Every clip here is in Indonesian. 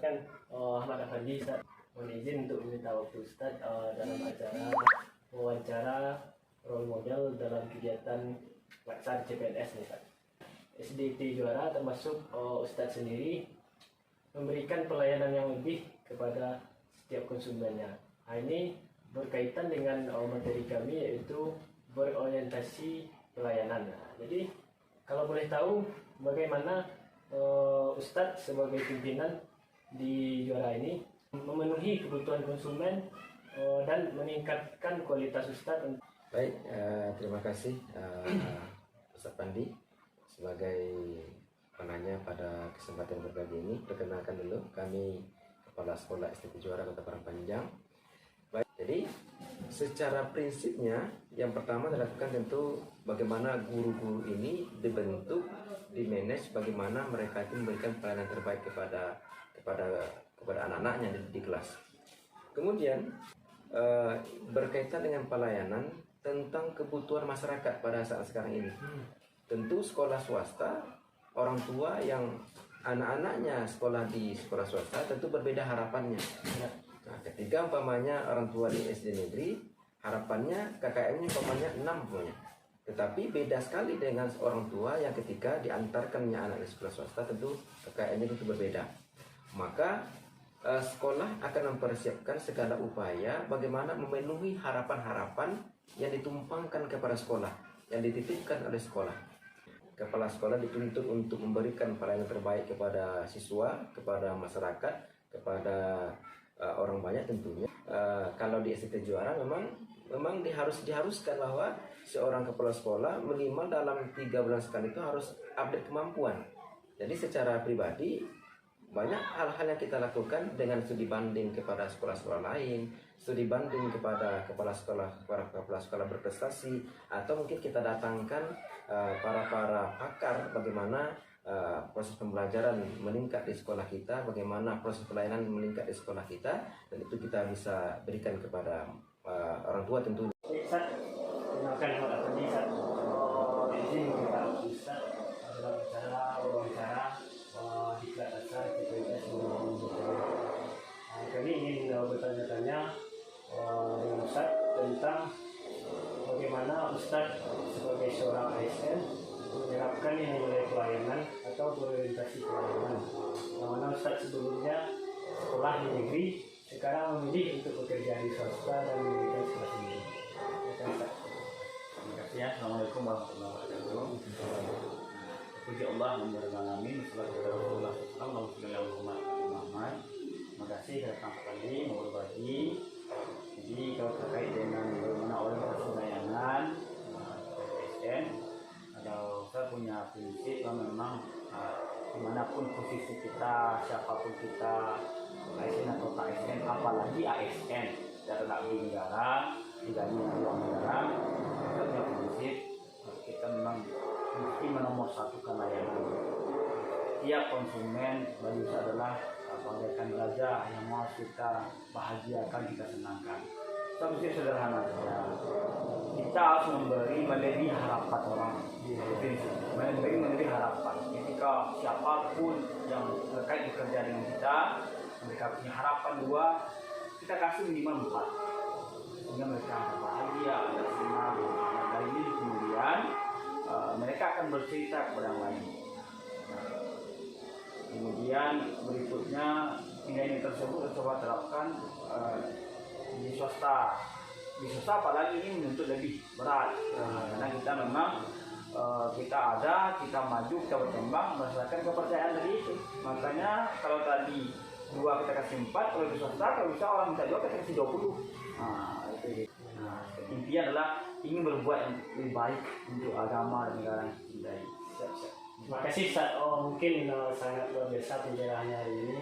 Perkenalkan, Ahmad Afandi. Mohon izin untuk meminta waktu Ustadz dalam acara wawancara role model dalam kegiatan laksar CPNS nih Pak. SDT Juara termasuk Ustadz sendiri memberikan pelayanan yang lebih kepada setiap konsumennya. Nah, ini berkaitan dengan materi kami, yaitu berorientasi pelayanan. Nah, jadi kalau boleh tahu bagaimana Ustadz sebagai pimpinan di Juara ini memenuhi kebutuhan konsumen dan meningkatkan kualitas Ustadz. Baik, terima kasih Ustadz Pandi sebagai penanya pada kesempatan berbagi ini. Perkenalkan dulu, kami Kepala Sekolah SDT Juara Kota Parangpanjang. Baik, jadi secara prinsipnya yang pertama dilakukan tentu bagaimana guru-guru ini dibentuk, dimanage, bagaimana mereka itu memberikan pelayanan terbaik kepada anak-anaknya di kelas. Kemudian berkaitan dengan pelayanan tentang kebutuhan masyarakat pada saat sekarang ini. Tentu sekolah swasta, orang tua yang anak-anaknya sekolah di sekolah swasta tentu berbeda harapannya. Nah, ketika umpamanya orang tua di SD negeri, harapannya KKM-nya umpamanya 6 umpamanya. Tetapi beda sekali dengan orang tua yang ketika diantarkannya anak di sekolah swasta, tentu KKM-nya tentu berbeda. Maka sekolah akan mempersiapkan segala upaya bagaimana memenuhi harapan-harapan yang ditumpangkan kepada sekolah, yang dititipkan oleh sekolah. Kepala sekolah dituntut untuk memberikan pelayanan terbaik kepada siswa, kepada masyarakat, kepada orang banyak tentunya. Kalau di SDT Juara memang diharuskan bahwa seorang kepala sekolah minimal dalam 3 bulan sekali itu harus update kemampuan. Jadi secara pribadi banyak hal-hal yang kita lakukan dengan studi banding kepada sekolah-sekolah lain, studi banding kepada kepala sekolah berprestasi, atau mungkin kita datangkan para pakar bagaimana proses pembelajaran meningkat di sekolah kita, bagaimana proses pelayanan meningkat di sekolah kita, dan itu kita bisa berikan kepada orang tua tentunya. Kenalkan Ahmad Afandi, izin meminta Ustadz dalam acara wawancara di kelas dasar CPNS. Kami ingin bertanya-tanya dengan Ustadz tentang bagaimana Ustadz sebagai seorang ASN menerapkan nilai pelayanan atau berorientasi pelayanan. Mana Ustadz sebelumnya sekolah di negeri, sekarang memilih untuk bekerja di swasta dan mendirikan sekolah sendiri. Terima kasih ya. Assalamualaikum warahmatullahi wabarakatuh. Puji Allah alamin, Rasulullah Muhammad. Terima kasih datang kembali mau berbagi. Jadi kalau terkait dengan bagaimana orientasi pelayanan ASN, kalau saya punya prinsip bahwa memang dimanapun posisi kita, siapapun kita, ASN atau ASN, apalagi ASN dari abdi negara, tidak hanya uang negara, kita punya prinsip kita memang mesti menomorsatukan layanan. Tiap konsumen bagi kita adalah bagaikan raja yang mau kita bahagiakan, kita senangkan. Kita mesti sederhana saja. Kita harus memberi melebihi harapan orang. Memberi harapan. Ketika siapapun yang terkait bekerja dengan kita, mereka punya harapan 2, kita kasih minimal 4. Sehingga mereka bahagia, ada senang. Dari ini kemudian mereka akan bercerita kepada yang lain. Kemudian berikutnya nilai tersebut coba terapkan di swasta. Di swasta apalagi ini menuntut lebih berat, karena kita memang kita maju, kita berkembang berdasarkan kepercayaan dari itu. Makanya kalau tadi 2 kita kasih 4, kalau di swasta kalau bisa orang minta 2 kita kasih 20. Itu. Impian adalah ingin berbuat yang lebih baik untuk agama dan negara yang cintai. Terima kasih Ustaz. Mungkin sangat luar biasa penjelasannya hari ini.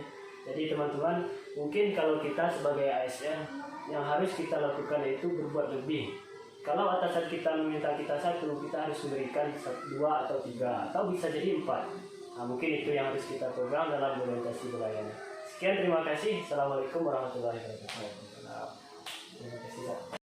Jadi teman-teman, mungkin kalau kita sebagai ASN yang harus kita lakukan itu berbuat lebih. Kalau atasan kita meminta kita 1, kita harus memberikan 2 atau 3 atau bisa jadi 4. Nah, mungkin itu yang harus kita pegang dalam orientasi pelayanan. Sekian, terima kasih. Assalamualaikum warahmatullahi wabarakatuh. Terima kasih.